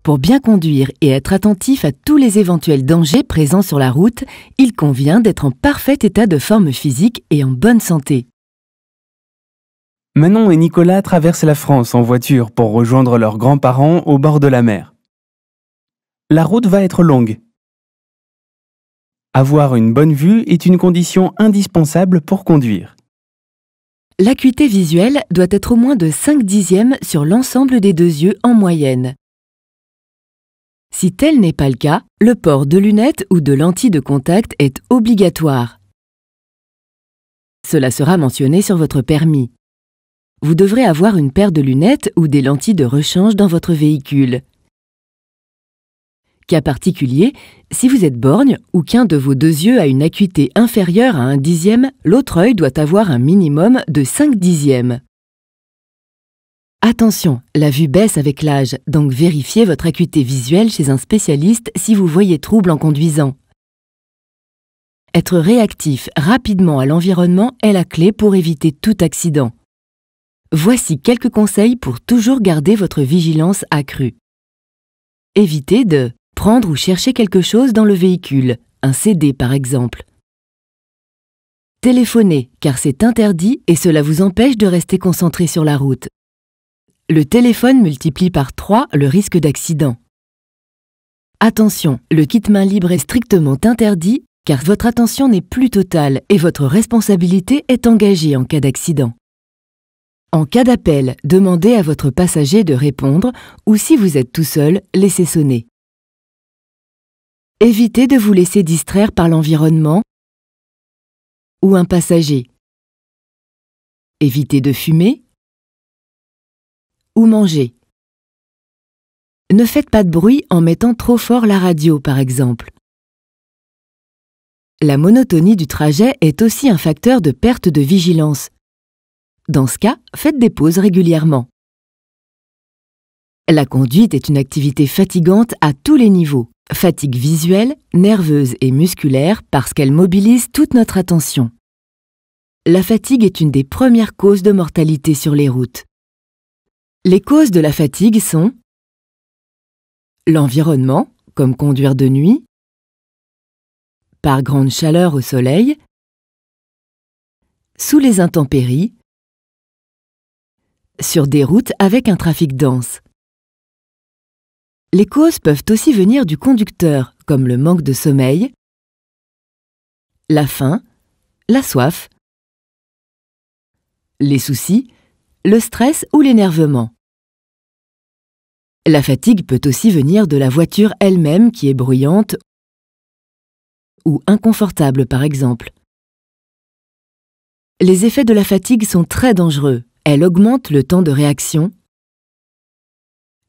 Pour bien conduire et être attentif à tous les éventuels dangers présents sur la route, il convient d'être en parfait état de forme physique et en bonne santé. Manon et Nicolas traversent la France en voiture pour rejoindre leurs grands-parents au bord de la mer. La route va être longue. Avoir une bonne vue est une condition indispensable pour conduire. L'acuité visuelle doit être au moins de 5/10 sur l'ensemble des deux yeux en moyenne. Si tel n'est pas le cas, le port de lunettes ou de lentilles de contact est obligatoire. Cela sera mentionné sur votre permis. Vous devrez avoir une paire de lunettes ou des lentilles de rechange dans votre véhicule. Cas particulier, si vous êtes borgne ou qu'un de vos deux yeux a une acuité inférieure à 1/10, l'autre œil doit avoir un minimum de 5/10. Attention, la vue baisse avec l'âge, donc vérifiez votre acuité visuelle chez un spécialiste si vous voyez trouble en conduisant. Être réactif rapidement à l'environnement est la clé pour éviter tout accident. Voici quelques conseils pour toujours garder votre vigilance accrue. Évitez de prendre ou chercher quelque chose dans le véhicule, un CD par exemple. Téléphonez, car c'est interdit et cela vous empêche de rester concentré sur la route. Le téléphone multiplie par 3 le risque d'accident. Attention, le kit main libre est strictement interdit car votre attention n'est plus totale et votre responsabilité est engagée en cas d'accident. En cas d'appel, demandez à votre passager de répondre ou si vous êtes tout seul, laissez sonner. Évitez de vous laisser distraire par l'environnement ou un passager. Évitez de fumer ou manger. Ne faites pas de bruit en mettant trop fort la radio, par exemple. La monotonie du trajet est aussi un facteur de perte de vigilance. Dans ce cas, faites des pauses régulièrement. La conduite est une activité fatigante à tous les niveaux. Fatigue visuelle, nerveuse et musculaire parce qu'elle mobilise toute notre attention. La fatigue est une des premières causes de mortalité sur les routes. Les causes de la fatigue sont l'environnement, comme conduire de nuit, par grande chaleur au soleil, sous les intempéries, sur des routes avec un trafic dense. Les causes peuvent aussi venir du conducteur, comme le manque de sommeil, la faim, la soif, les soucis, le stress ou l'énervement. La fatigue peut aussi venir de la voiture elle-même qui est bruyante ou inconfortable par exemple. Les effets de la fatigue sont très dangereux. Elle augmente le temps de réaction,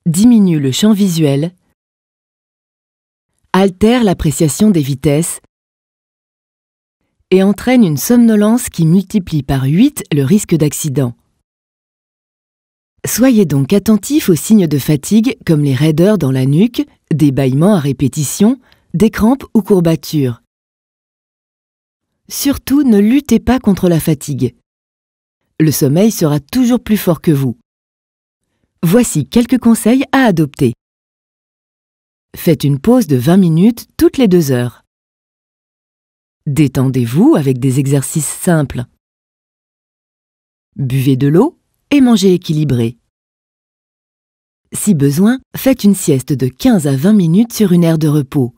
diminue le champ visuel, altère l'appréciation des vitesses et entraîne une somnolence qui multiplie par 8 le risque d'accident. Soyez donc attentifs aux signes de fatigue comme les raideurs dans la nuque, des bâillements à répétition, des crampes ou courbatures. Surtout, ne luttez pas contre la fatigue. Le sommeil sera toujours plus fort que vous. Voici quelques conseils à adopter. Faites une pause de 20 minutes toutes les 2 heures. Détendez-vous avec des exercices simples. Buvez de l'eau et mangez équilibré. Si besoin, faites une sieste de 15 à 20 minutes sur une aire de repos.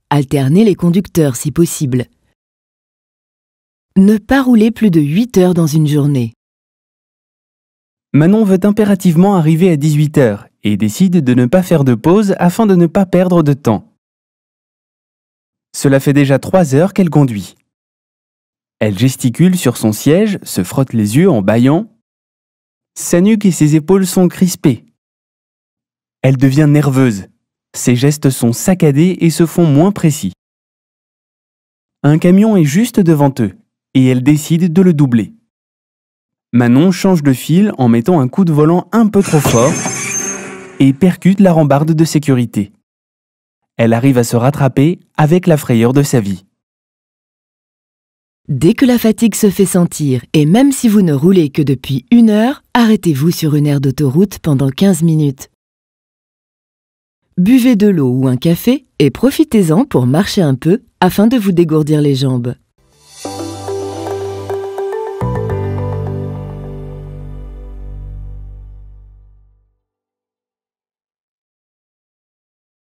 Alternez les conducteurs si possible. Ne pas rouler plus de 8 heures dans une journée. Manon veut impérativement arriver à 18 h et décide de ne pas faire de pause afin de ne pas perdre de temps. Cela fait déjà 3 heures qu'elle conduit. Elle gesticule sur son siège, se frotte les yeux en bâillant. Sa nuque et ses épaules sont crispées. Elle devient nerveuse. Ses gestes sont saccadés et se font moins précis. Un camion est juste devant eux et elle décide de le doubler. Manon change de fil en mettant un coup de volant un peu trop fort et percute la rambarde de sécurité. Elle arrive à se rattraper avec la frayeur de sa vie. Dès que la fatigue se fait sentir, et même si vous ne roulez que depuis 1 heure, arrêtez-vous sur une aire d'autoroute pendant 15 minutes. Buvez de l'eau ou un café et profitez-en pour marcher un peu afin de vous dégourdir les jambes.